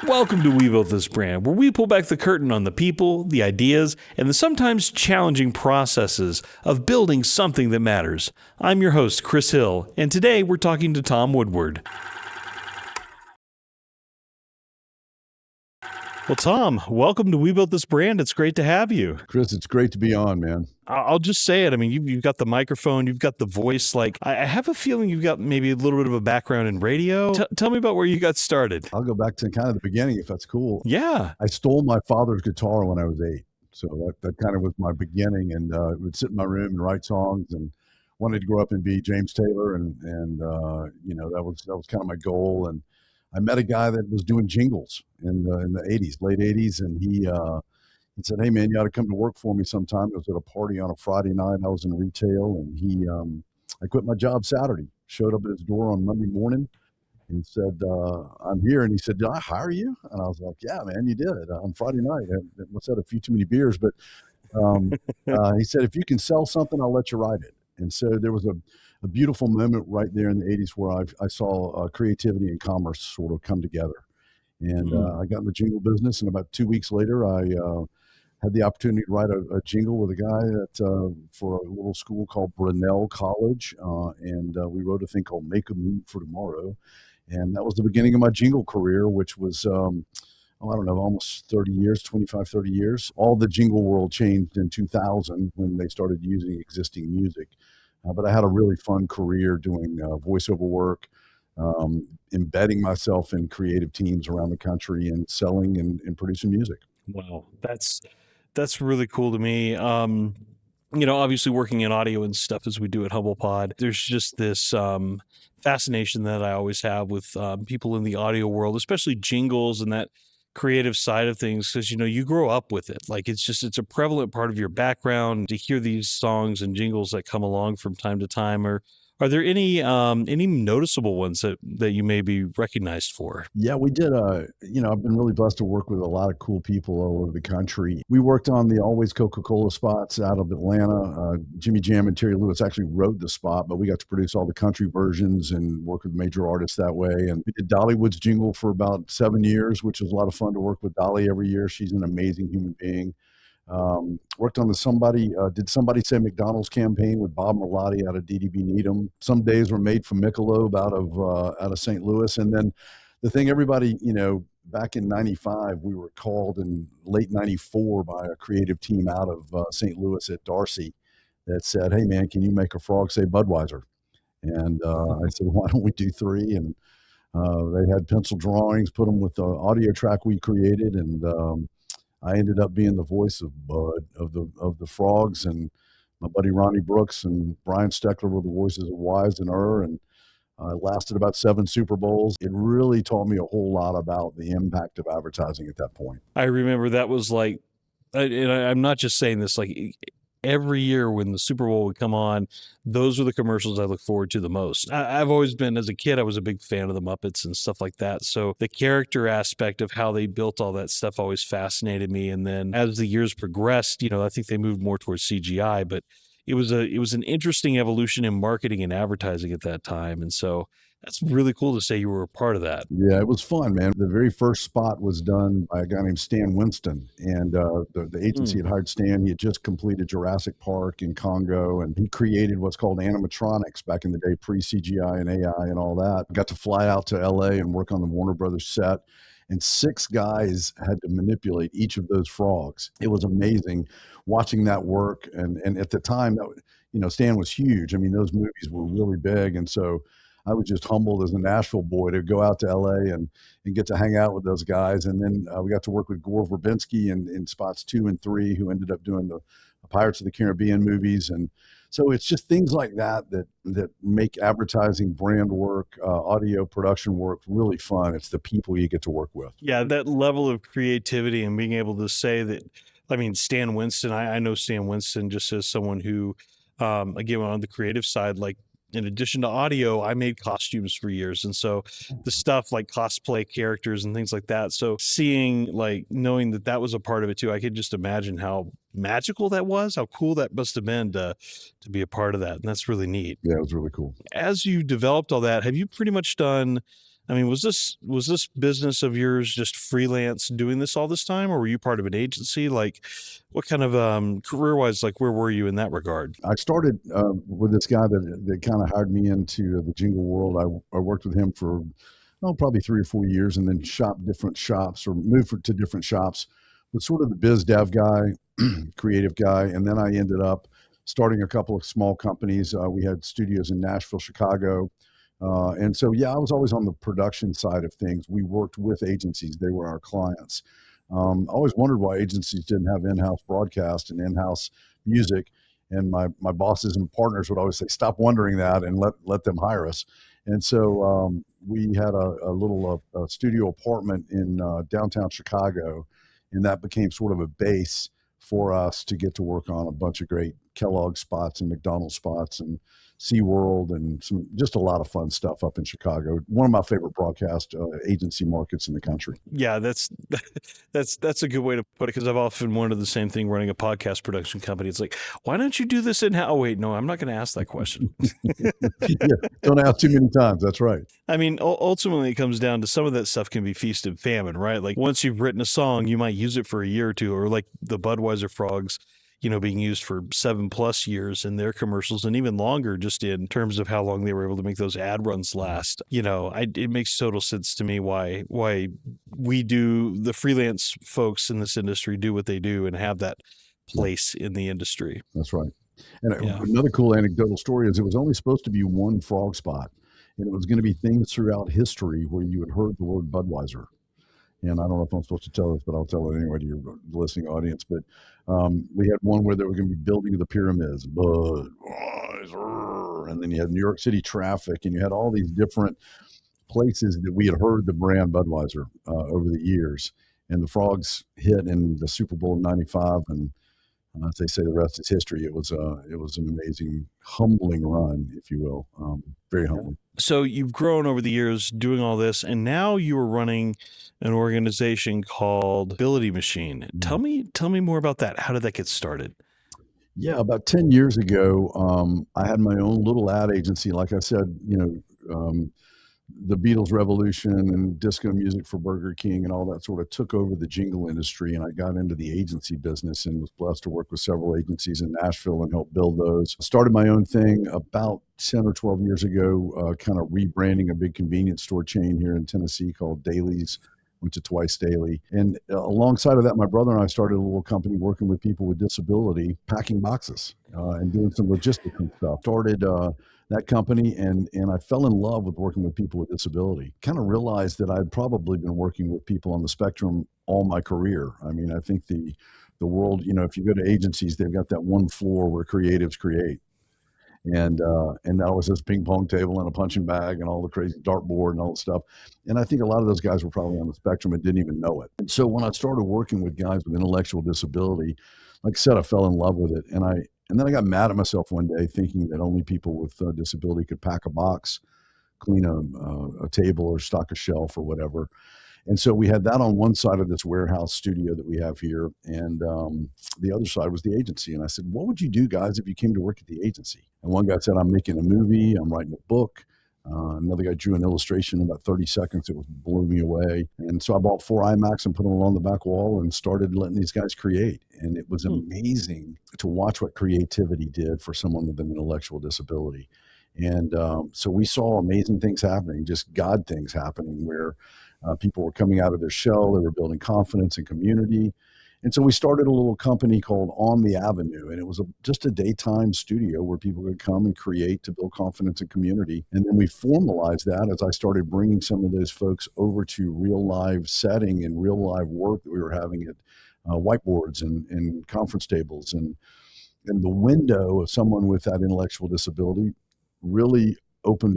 Welcome to We Built This Brand, where we pull back the curtain on the people, the ideas, and the sometimes challenging processes of building something that matters. I'm your host, Chris Hill, and today we're talking to Tom Woodward. Well, Tom, welcome to We Built This Brand. It's great to have you. Chris, it's great to be on, man. I'll just say it. I mean, you've got the microphone, you've got the voice. Like, I have a feeling you've got maybe a little bit of a background in radio. Tell me about where you got started. I'll go back to kind of the beginning, if that's cool. Yeah. I stole my father's guitar when I was 8. So that kind of was my beginning, and would sit in my room and write songs, and wanted to grow up and be James Taylor, and that was kind of my goal. And I met a guy that was doing jingles in the 80s, late 80s, and he said, "Hey man, you ought to come to work for me sometime." It was at a party on a Friday night. I was in retail, and I quit my job Saturday, showed up at his door on Monday morning and said, "I'm here." And he said, "Did I hire you?" And I was like, "Yeah, man, you did on Friday night. I must have had a few too many beers." But he said, "If you can sell something, I'll let you write it." And so there was a beautiful moment right there in the 80s where I saw creativity and commerce sort of come together. And I got in the jingle business, and about 2 weeks later, I had the opportunity to write a jingle with a guy that for a little school called Brunel College, and we wrote a thing called "Make a Move for Tomorrow," and that was the beginning of my jingle career, which was I don't know, almost 30 years, 25, 30 years. All the jingle world changed in 2000 when they started using existing music. But I had a really fun career doing voiceover work, embedding myself in creative teams around the country, and selling and producing music. Wow. That's really cool to me. Obviously working in audio and stuff as we do at Humble Pod, there's just this fascination that I always have with people in the audio world, especially jingles and that creative side of things, because you grow up with it. Like it's a prevalent part of your background to hear these songs and jingles that come along from time to time. Or are there any noticeable ones that you may be recognized for? Yeah, we did. I've been really blessed to work with a lot of cool people all over the country. We worked on the Always Coca-Cola spots out of Atlanta. Jimmy Jam and Terry Lewis actually wrote the spot, but we got to produce all the country versions and work with major artists that way. And we did Dollywood's jingle for about 7 years, which was a lot of fun to work with Dolly every year. She's an amazing human being. Worked on the did Somebody Say McDonald's campaign with Bob Merlotti out of DDB Needham. Some days were made for Michelob out of St. Louis. And then the thing everybody, back in 95, we were called in late 94 by a creative team out of St. Louis at Darcy that said, "Hey man, can you make a frog say Budweiser?" And I said, "Why don't we do 3?" And they had pencil drawings, put them with the audio track we created, and I ended up being the voice of Bud of the frogs, and my buddy Ronnie Brooks and Brian Steckler were the voices of Wise and and lasted about 7 Super Bowls. It really taught me a whole lot about the impact of advertising at that point. I remember that was like, and I'm not just saying this, like every year when the Super Bowl would come on, those were the commercials I look forward to the most. I've always been, as a kid, I was a big fan of the Muppets and stuff like that. So the character aspect of how they built all that stuff always fascinated me. And then as the years progressed, I think they moved more towards CGI, but it was an interesting evolution in marketing and advertising at that time. And so that's really cool to say you were a part of that. Yeah, it was fun, man. The very first spot was done by a guy named Stan Winston, and the agency had hired Stan. He had just completed Jurassic Park in Congo, and he created what's called Animatronics back in the day, pre-CGI and AI and all that. Got to fly out to LA and work on the Warner Brothers set, and 6 guys had to manipulate each of those frogs. It was amazing watching that work, and at the time, Stan was huge. I mean, those movies were really big, and so I was just humbled as a Nashville boy to go out to LA and get to hang out with those guys. And then we got to work with Gore Verbinski in spots 2 and 3, who ended up doing the Pirates of the Caribbean movies. And so it's just things like that make advertising, brand work, audio production work really fun. It's the people you get to work with. Yeah, that level of creativity and being able to say that, I mean, Stan Winston, I know Stan Winston just as someone who, again, on the creative side, like, in addition to audio, I made costumes for years. And so the stuff like cosplay characters and things like that. So knowing that was a part of it too, I could just imagine how magical that was, how cool that must have been to be a part of that. And that's really neat. Yeah, it was really cool. As you developed all that, have you pretty much done I mean, was this business of yours just freelance doing this all this time, or were you part of an agency? Like, what kind of career-wise, like, where were you in that regard? I started with this guy that kind of hired me into the jingle world. I worked with him for probably 3 or 4 years, and then shopped different shops or moved to different shops. But sort of the biz dev guy, creative guy, and then I ended up starting a couple of small companies. We had studios in Nashville, Chicago, and so yeah, I was always on the production side of things. We worked with agencies; they were our clients. I always wondered why agencies didn't have in-house broadcast and in-house music. And my bosses and partners would always say, "Stop wondering that and let them hire us." And so we had a little studio apartment in downtown Chicago, and that became sort of a base for us to get to work on a bunch of great Kellogg spots and McDonald's spots and SeaWorld and just a lot of fun stuff up in Chicago. One of my favorite broadcast agency markets in the country. Yeah, that's a good way to put it, because I've often wondered the same thing running a podcast production company. It's like, why don't you do this in-house? Oh, wait, no, I'm not going to ask that question. Yeah, don't ask too many times. That's right. I mean, ultimately, it comes down to some of that stuff can be feast and famine, right? Like, once you've written a song, you might use it for a year or two, or like the Budweiser frogs, being used for 7+ years in their commercials, and even longer, just in terms of how long they were able to make those ad runs last. It makes total sense to me why we do, the freelance folks in this industry do what they do and have that place in the industry. That's right. And Yeah. another cool anecdotal story is it was only supposed to be one frog spot, and it was going to be things throughout history where you had heard the word Budweiser. And I don't know if I'm supposed to tell this, but I'll tell it anyway to your listening audience. But we had one where they were going to be building the pyramids, Budweiser, and then you had New York City traffic, and you had all these different places that we had heard the brand Budweiser over the years. And the frogs hit in the Super Bowl of '95, and as they say, the rest is history. It was an amazing, humbling run, if you will. Very humbling. So you've grown over the years doing all this, and now you are running an organization called Ability Machine. Tell me more about that. How did that get started? Yeah, about 10 years ago, I had my own little ad agency. Like I said, the Beatles revolution and disco music for Burger King and all that sort of took over the jingle industry. And I got into the agency business and was blessed to work with several agencies in Nashville and help build those. Started my own thing about 10 or 12 years ago, kind of rebranding a big convenience store chain here in Tennessee called Dailies. Went to Twice Daily. And alongside of that, my brother and I started a little company working with people with disability, packing boxes and doing some logistical stuff. Started that company, and I fell in love with working with people with disability. Kind of realized that I'd probably been working with people on the spectrum all my career. I mean, I think the world, if you go to agencies, they've got that one floor where creatives create. And that was this ping pong table and a punching bag and all the crazy dartboard and all that stuff. And I think a lot of those guys were probably on the spectrum and didn't even know it. And so when I started working with guys with intellectual disability, like I said, I fell in love with it. And then I got mad at myself one day thinking that only people with disability could pack a box, clean a table or stock a shelf or whatever. And so we had that on one side of this warehouse studio that we have here. And the other side was the agency. And I said, what would you do, guys, if you came to work at the agency? And one guy said, I'm making a movie. I'm writing a book. Another guy drew an illustration in about 30 seconds. It blew me away. And so I bought 4 iMacs and put them along the back wall and started letting these guys create. And it was amazing to watch what creativity did for someone with an intellectual disability. And so we saw amazing things happening, just God things happening where people were coming out of their shell. They were building confidence and community. And so we started a little company called On the Avenue, and it was just a daytime studio where people could come and create to build confidence and community. And then we formalized that as I started bringing some of those folks over to real live setting and real live work that we were having at whiteboards and conference tables. And the window of someone with that intellectual disability really opened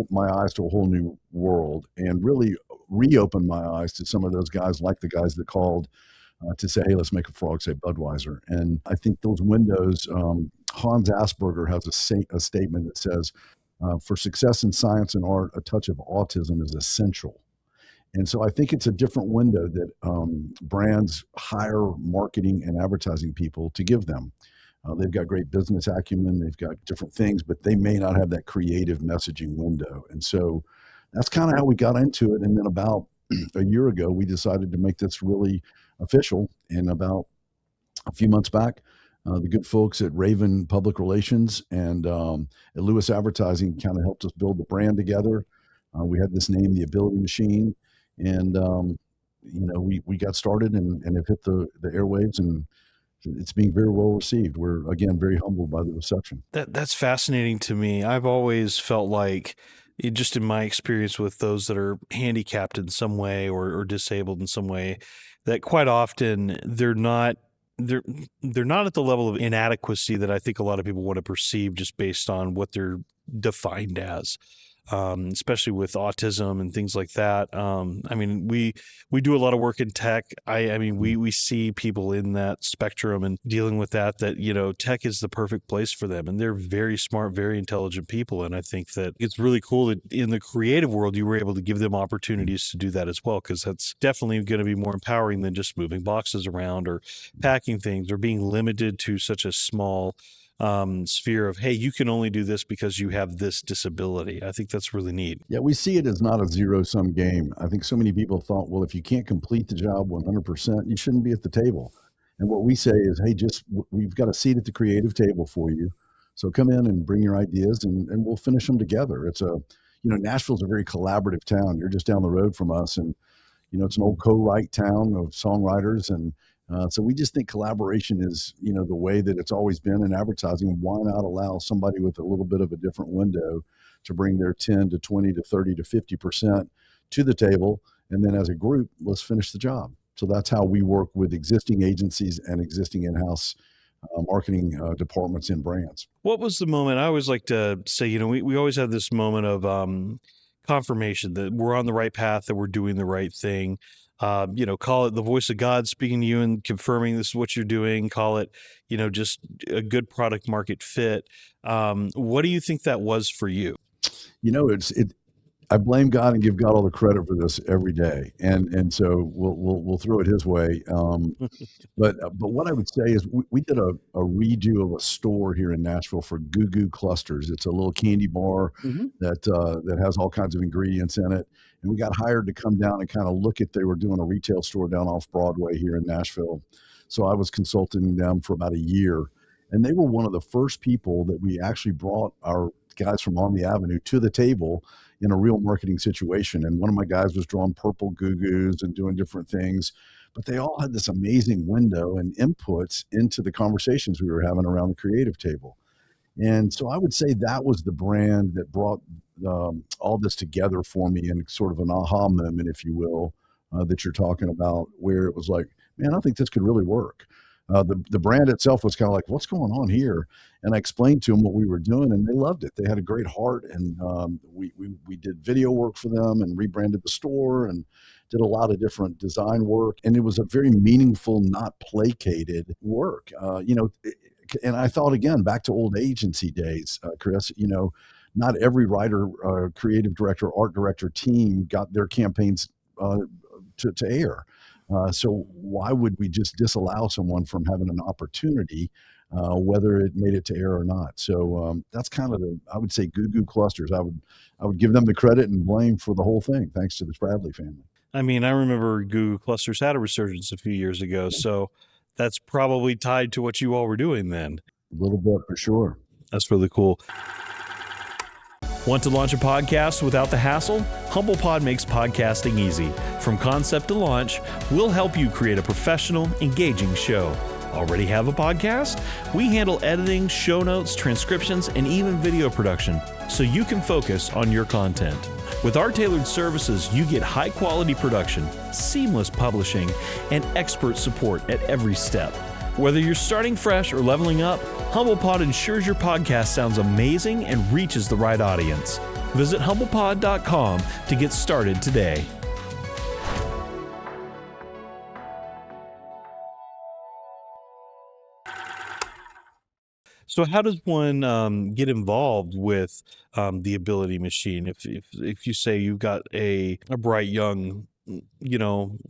my eyes to a whole new world, and really reopened my eyes to some of those guys, like the guys that called to say, hey, let's make a frog say Budweiser. And I think those windows, Hans Asperger has a statement that says, for success in science and art, a touch of autism is essential. And so I think it's a different window that brands hire marketing and advertising people to give them. They've got great business acumen, they've got different things, but they may not have that creative messaging window. And so that's kind of how we got into it. And then about a year ago, we decided to make this really official. And about a few months back, the good folks at Raven Public Relations and at Lewis Advertising kind of helped us build the brand together. We had this name, the Ability Machine, and we got started and have hit the airwaves, and it's being very well received. We're again very humbled by the reception. That's fascinating to me. I've always felt like, just in my experience with those that are handicapped in some way or disabled in some way, that quite often they're not at the level of inadequacy that I think a lot of people want to perceive just based on what they're defined as. Especially with autism and things like that. I mean, we do a lot of work in tech. I mean, we see people in that spectrum and dealing with that, tech is the perfect place for them. And they're very smart, very intelligent people. And I think that it's really cool that in the creative world, you were able to give them opportunities to do that as well, because that's definitely going to be more empowering than just moving boxes around or packing things or being limited to such a small sphere of, hey, you can only do this because you have this disability. I think that's really neat. Yeah, we see it as not a zero-sum game. I think so many people thought, well, if you can't complete the job 100%, you shouldn't be at the table. And what we say is, hey, we've got a seat at the creative table for you. So come in and bring your ideas and we'll finish them together. Nashville's a very collaborative town. You're just down the road from us. And, it's an old co-write town of songwriters. And so we just think collaboration is, the way that it's always been in advertising. Why not allow somebody with a little bit of a different window to bring their 10 to 20 to 30 to 50% to the table? And then as a group, let's finish the job. So that's how we work with existing agencies and existing in-house marketing departments and brands. What was the moment? I always like to say, we always have this moment of confirmation that we're on the right path, that we're doing the right thing. Call it the voice of God speaking to you and confirming this is what you're doing. Call it, just a good product market fit. What do you think that was for you? I blame God and give God all the credit for this every day, and so we'll throw it His way. But what I would say is we did a redo of a store here in Nashville for Goo Goo Clusters. It's a little candy bar that has all kinds of ingredients in it, and we got hired to come down and kind of look at. They were doing a retail store down off Broadway here in Nashville, so I was consulting them for about a year, and they were one of the first people that we actually brought our guys from On the Avenue to the table in a real marketing situation. And one of my guys was drawing purple Goo Goos and doing different things, but they all had this amazing window and inputs into the conversations we were having around the creative table. And so I would say that was the brand that brought all this together for me in sort of an aha moment, if you will, that you're talking about, where it was like, man, I think this could really work. The brand itself was kind of like, what's going on here? And I explained to them what we were doing, and they loved it. They had a great heart, and we did video work for them and rebranded the store and did a lot of different design work. And it was a very meaningful, not placated work. And I thought, again, back to old agency days, Chris, not every writer, creative director, art director team got their campaigns to air. So why would we just disallow someone from having an opportunity, whether it made it to air or not? So that's kind of I would say Goo Goo Clusters. I would give them the credit and blame for the whole thing, thanks to the Spradley family. I mean, I remember Goo Goo Clusters had a resurgence a few years ago, so that's probably tied to what you all were doing then. A little bit, for sure. That's really cool. Want to launch a podcast without the hassle? HumblePod makes podcasting easy. From concept to launch, we'll help you create a professional, engaging show. Already have a podcast? We handle editing, show notes, transcriptions, and even video production, so you can focus on your content. With our tailored services, you get high-quality production, seamless publishing, and expert support at every step. Whether you're starting fresh or leveling up, HumblePod ensures your podcast sounds amazing and reaches the right audience. Visit humblepod.com to get started today. So how does one get involved with the Ability Machine? If you say you've got a bright young,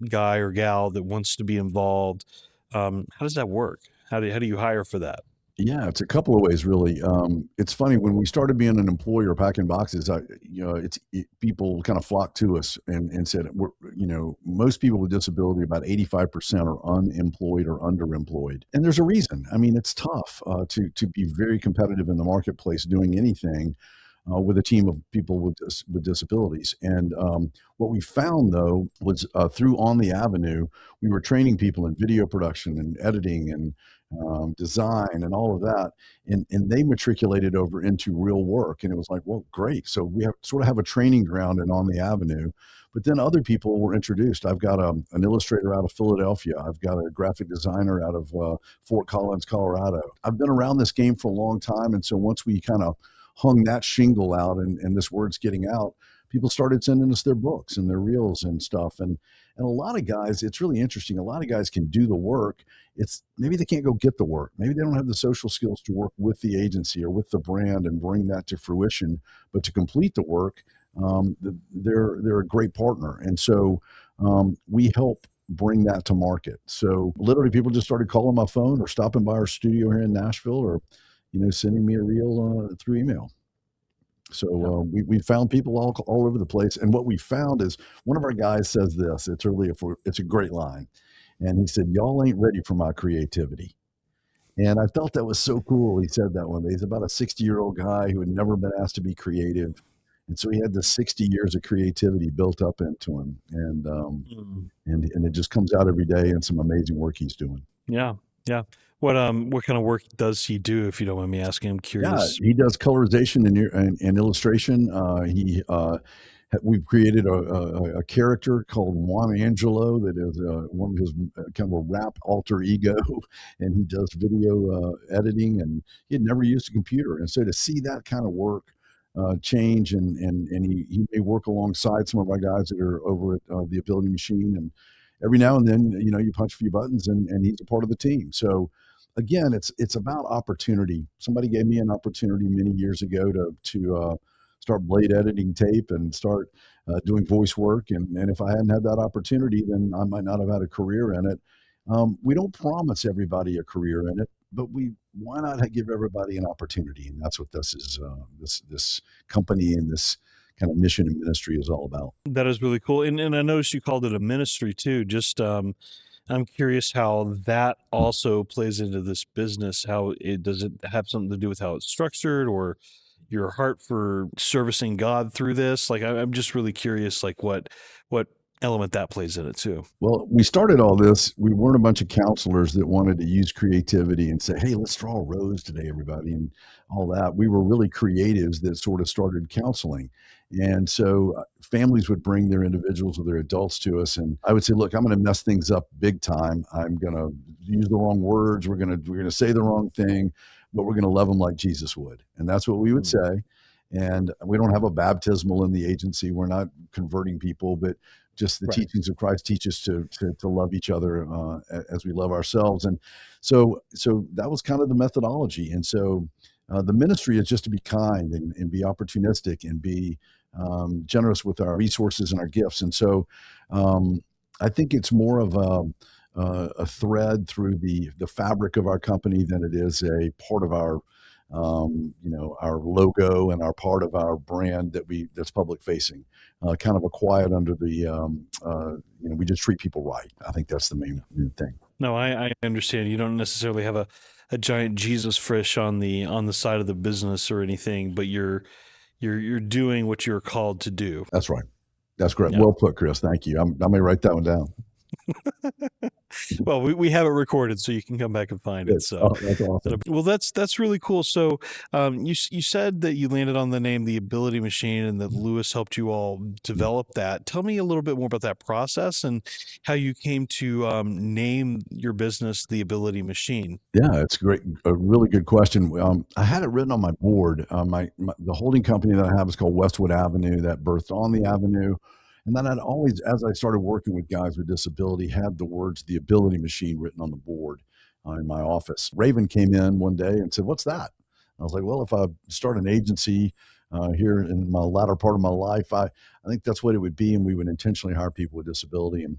guy or gal that wants to be involved, how does that work? How do you hire for that? Yeah, it's a couple of ways, really. It's funny when we started being an employer packing boxes. People kind of flocked to us and said, most people with disability, about 85% are unemployed or underemployed, and there's a reason. I mean, it's tough to be very competitive in the marketplace doing anything with a team of people with disabilities. And what we found, though, was through On the Avenue, we were training people in video production and editing and design and all of that. And they matriculated over into real work. And it was like, well, great. So we have a training ground and On the Avenue. But then other people were introduced. I've got an illustrator out of Philadelphia. I've got a graphic designer out of Fort Collins, Colorado. I've been around this game for a long time. And so once we kind of hung that shingle out and this word's getting out, people started sending us their books and their reels and stuff. And a lot of guys, it's really interesting. A lot of guys can do the work. It's maybe they can't go get the work. Maybe they don't have the social skills to work with the agency or with the brand and bring that to fruition. But to complete the work, they're a great partner. And so we help bring that to market. So literally people just started calling my phone or stopping by our studio here in Nashville or, sending me a reel through email. So we found people all over the place. And what we found is one of our guys says this, it's a great line. And he said, y'all ain't ready for my creativity. And I felt that was so cool. He said that one day. He's about a 60-year-old guy who had never been asked to be creative. And so he had this 60 years of creativity built up into him. And it just comes out every day in some amazing work he's doing. Yeah. Yeah. What kind of work does he do, if you don't mind me asking? I'm curious. Yeah, he does colorization and illustration. We've created a character called Juan Angelo that is one of his kind of a rap alter ego, and he does video editing, and he had never used a computer. And so to see that kind of work change, and he may work alongside some of our guys that are over at the Ability Machine, and every now and then, you punch a few buttons and he's a part of the team. So again, it's about opportunity. Somebody gave me an opportunity many years ago to start blade editing tape and start doing voice work. And if I hadn't had that opportunity, then I might not have had a career in it. We don't promise everybody a career in it, but why not give everybody an opportunity? And that's what this is. This company and this kind of mission and ministry is all about. That is really cool. And I noticed you called it a ministry too. Just I'm curious how that also plays into this business. Does it have something to do with how it's structured, or your heart for servicing God through this? Like, I'm just really curious, like what element that plays in it too. Well, we started all this. We weren't a bunch of counselors that wanted to use creativity and say, hey, let's draw a rose today, everybody, and all that. We were really creatives that sort of started counseling. And so families would bring their individuals or their adults to us. And I would say, look, I'm going to mess things up big time. I'm going to use the wrong words. We're going to say the wrong thing, but we're going to love them like Jesus would. And that's what we would say. And we don't have a baptismal in the agency. We're not converting people, but just the teachings of Christ teach us to love each other as we love ourselves. And so that was kind of the methodology. And so the ministry is just to be kind and be opportunistic and be generous with our resources and our gifts. And so I think it's more of a thread through the fabric of our company than it is a part of our our logo and our part of our brand that's public facing, kind of a quiet under the, we just treat people right. I think that's the main thing. No, I understand. You don't necessarily have a giant Jesus fish on the side of the business or anything, but you're doing what you're called to do. That's right. That's great. Yeah. Well put, Chris. Thank you. I may write that one down. Well, we have it recorded, so you can come back and find it. So that's awesome. Well, that's really cool. So you said that you landed on the name The Ability Machine, and that Lewis helped you all develop that. Tell me a little bit more about that process and how you came to name your business The Ability Machine. Yeah, it's great. A really good question. I had it written on my board. The holding company that I have is called Westwood Avenue, that birthed On the Avenue. And then I'd always, as I started working with guys with disability, had the words The Ability Machine written on the board in my office. Raven came in one day and said, what's that? I was like, well, if I start an agency here in my latter part of my life, I think that's what it would be. And we would intentionally hire people with disability. And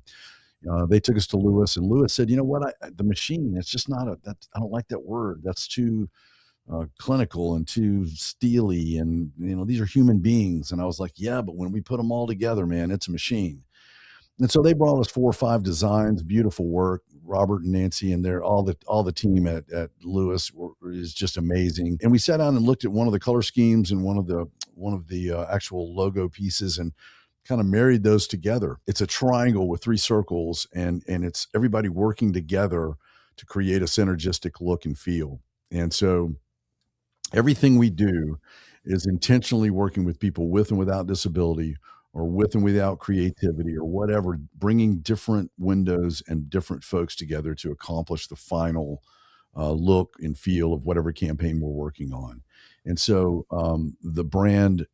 They took us to Lewis, and Lewis said, "You know what? The machine. It's just not a. That I don't like that word. That's too clinical and too steely. And these are human beings." And I was like, "Yeah, but when we put them all together, man, it's a machine." And so they brought us 4 or 5 designs, beautiful work. Robert and Nancy and their all the team at Lewis is just amazing. And we sat down and looked at one of the color schemes and one of the actual logo pieces and kind of married those together. It's a triangle with 3 circles, and it's everybody working together to create a synergistic look and feel. And so everything we do is intentionally working with people with and without disability, or with and without creativity, or whatever, bringing different windows and different folks together to accomplish the final look and feel of whatever campaign we're working on. And so the brand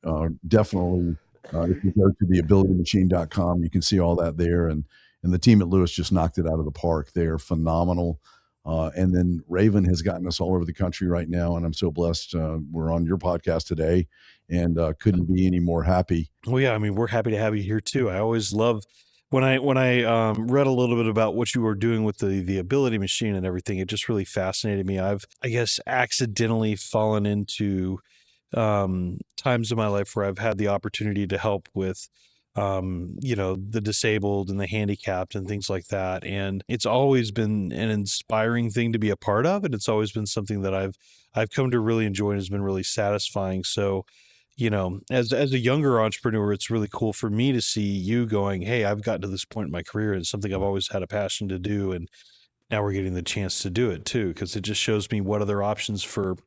definitely, if you go to theabilitymachine.com, you can see all that there. And the team at Lewis just knocked it out of the park. They're phenomenal. And then Raven has gotten us all over the country right now, and I'm so blessed. We're on your podcast today, and couldn't be any more happy. Well, yeah, I mean, we're happy to have you here too. I always love when I read a little bit about what you were doing with the ability machine and everything. It just really fascinated me. I guess, accidentally fallen into times in my life where I've had the opportunity to help with the disabled and the handicapped and things like that. And it's always been an inspiring thing to be a part of. And it's always been something that I've come to really enjoy and has been really satisfying. So, as a younger entrepreneur, it's really cool for me to see you going, hey, I've gotten to this point in my career and it's something I've always had a passion to do. And now we're getting the chance to do it too, because it just shows me what other options for,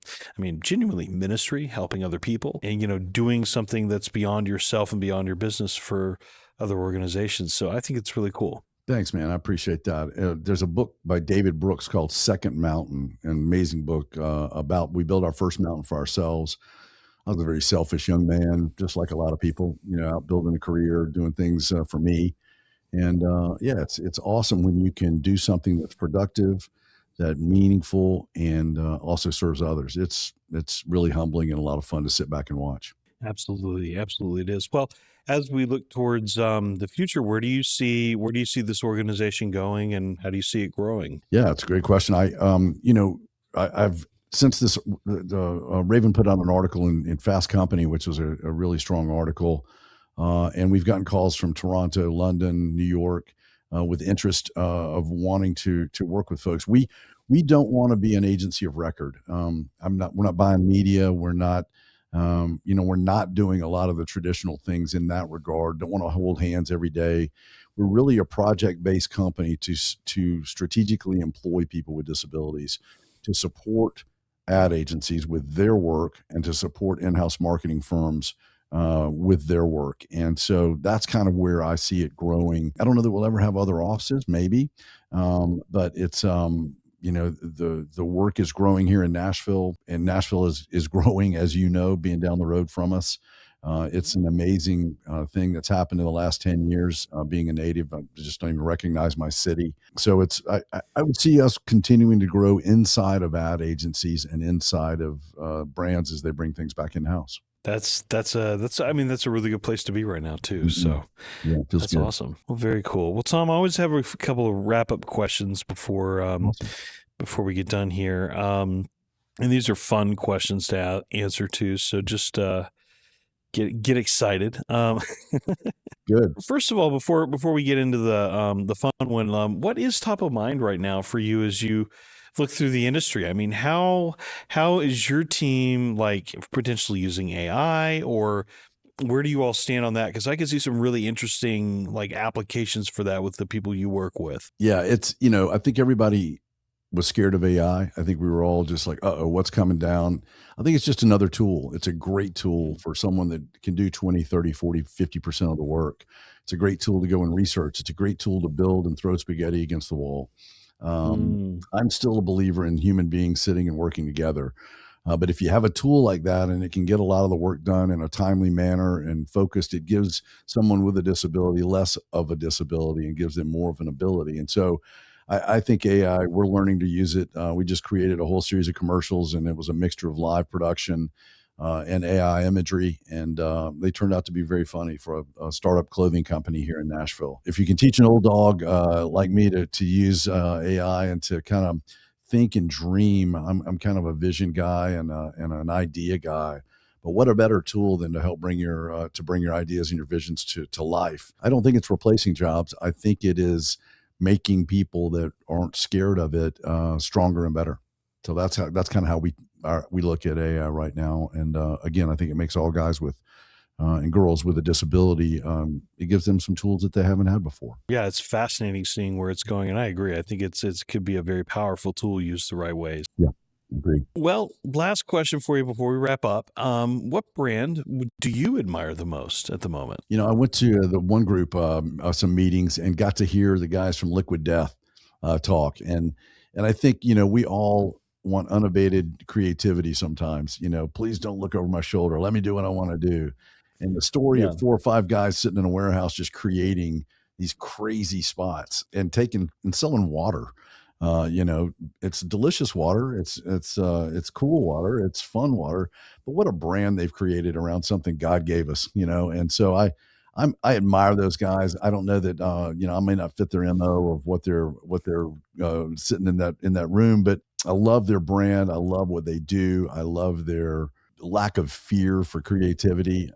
genuinely ministry, helping other people, and, doing something that's beyond yourself and beyond your business for other organizations. So I think it's really cool. Thanks, man. I appreciate that. There's a book by David Brooks called Second Mountain, an amazing book about we built our first mountain for ourselves. I was a very selfish young man, just like a lot of people, out building a career, doing things for me. And yeah, it's awesome when you can do something that's productive, that meaningful, and also serves others. It's really humbling and a lot of fun to sit back and watch. Absolutely. Absolutely it is. Well, as we look towards the future, where do you see this organization going, and how do you see it growing? Yeah, it's a great question. I've since this Raven put out an article in Fast Company, which was a really strong article. And we've gotten calls from Toronto, London, New York, with interest of wanting to work with folks. We don't want to be an agency of record. We're not buying media. We're not, we're not doing a lot of the traditional things in that regard. Don't want to hold hands every day. We're really a project-based company to strategically employ people with disabilities, to support ad agencies with their work, and to support in-house marketing firms with their work. And so that's kind of where I see it growing. I don't know that we'll ever have other offices, maybe, but it's the work is growing here in Nashville, and Nashville is growing, as being down the road from us. It's an amazing thing that's happened in the last 10 years. Being a native, I just don't even recognize my city. So I would see us continuing to grow inside of ad agencies and inside of brands as they bring things back in house. That's a really good place to be right now too. So yeah, that's good. Awesome. Well, very cool. Well, Tom, I always have a couple of wrap up questions before we get done here. And these are fun questions to answer too. So just get excited. Good. First of all, before we get into the fun one, what is top of mind right now for you as you look through the industry? I mean, how is your team like potentially using AI, or where do you all stand on that? Because I can see some really interesting like applications for that with the people you work with. Yeah, it's I think everybody was scared of AI. I think we were all just like, uh-oh, what's coming down? I think it's just another tool. It's a great tool for someone that can do 20, 30, 40, 50% of the work. It's a great tool to go and research. It's a great tool to build and throw spaghetti against the wall. I'm still a believer in human beings sitting and working together. But if you have a tool like that and it can get a lot of the work done in a timely manner and focused, it gives someone with a disability less of a disability and gives them more of an ability. And so I think AI, we're learning to use it. We just created a whole series of commercials, and it was a mixture of live production and AI imagery, and they turned out to be very funny for a startup clothing company here in Nashville. If you can teach an old dog like me to use AI and to kind of think and dream, I'm kind of a vision guy and an idea guy. But what a better tool than to help bring your ideas and your visions to life. I don't think it's replacing jobs. I think it is making people that aren't scared of it stronger and better. So that's kind of how we look at AI right now. And again, I think it makes all guys with and girls with a disability, it gives them some tools that they haven't had before. Yeah, it's fascinating seeing where it's going, and I agree. I think it could be a very powerful tool used the right ways. Yeah, agree. Well, last question for you before we wrap up. What brand do you admire the most at the moment? I went to the one group, some meetings, and got to hear the guys from Liquid Death talk. And I think, we all want unabated creativity sometimes. Please don't look over my shoulder. Let me do what I want to do. And the story Yeah. of 4 or 5 guys sitting in a warehouse just creating these crazy spots and selling water. It's delicious water. It's cool water. It's fun water. But what a brand they've created around something God gave us. And so I admire those guys. I don't know that I may not fit their MO of what they're sitting in that room, but I love their brand. I love what they do. I love their lack of fear for creativity.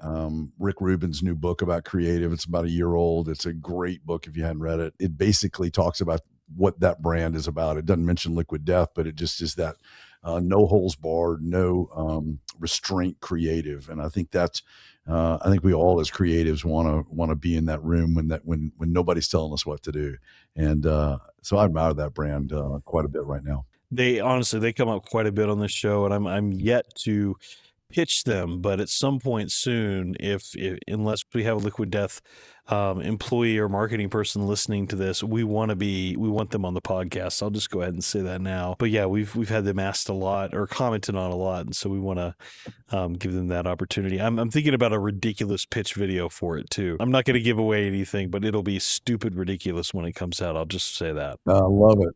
Rick Rubin's new book about creative, it's about a year old. It's a great book if you hadn't read it. It basically talks about what that brand is about. It doesn't mention Liquid Death, but it just is that no holes barred, no restraint creative. And I think I think we all as creatives want to be in that room when nobody's telling us what to do. And so I admire that brand quite a bit right now. They come up quite a bit on this show, and I'm yet to pitch them, but at some point soon, if unless we have a Liquid Death employee or marketing person listening to this, we want them on the podcast. I'll just go ahead and say that now. But yeah, we've had them asked a lot or commented on a lot, and so we want to give them that opportunity. I'm thinking about a ridiculous pitch video for it too. I'm not going to give away anything, but it'll be stupid ridiculous when it comes out. I'll just say that. I love it.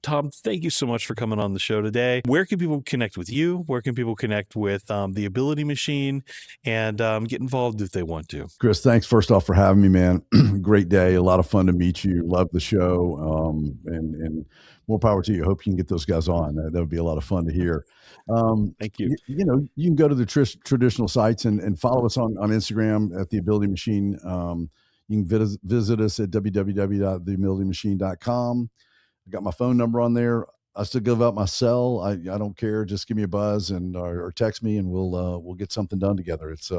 Tom, thank you so much for coming on the show today. Where can people connect with you? Where can people connect with the Ability Machine and get involved if they want to? Chris, thanks first off for having me, man. Great day. A lot of fun to meet you. Love the show. And more power to you. Hope you can get those guys on. That would be a lot of fun to hear. Thank you. You can go to the traditional sites and follow us on Instagram at The Ability Machine. You can visit us at www.theabilitymachine.com. I got my phone number on there. I still give out my cell. I don't care. Just give me a buzz or text me, and we'll get something done together. It's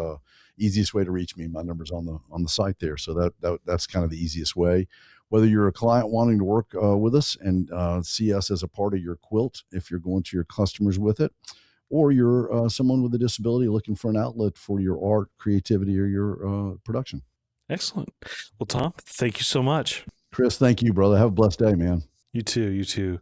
easiest way to reach me. My number's on the site there. So that's kind of the easiest way. Whether you're a client wanting to work with us and see us as a part of your quilt, if you're going to your customers with it, or you're someone with a disability looking for an outlet for your art, creativity, or your production. Excellent. Well, Tom, thank you so much. Chris, thank you, brother. Have a blessed day, man. You too.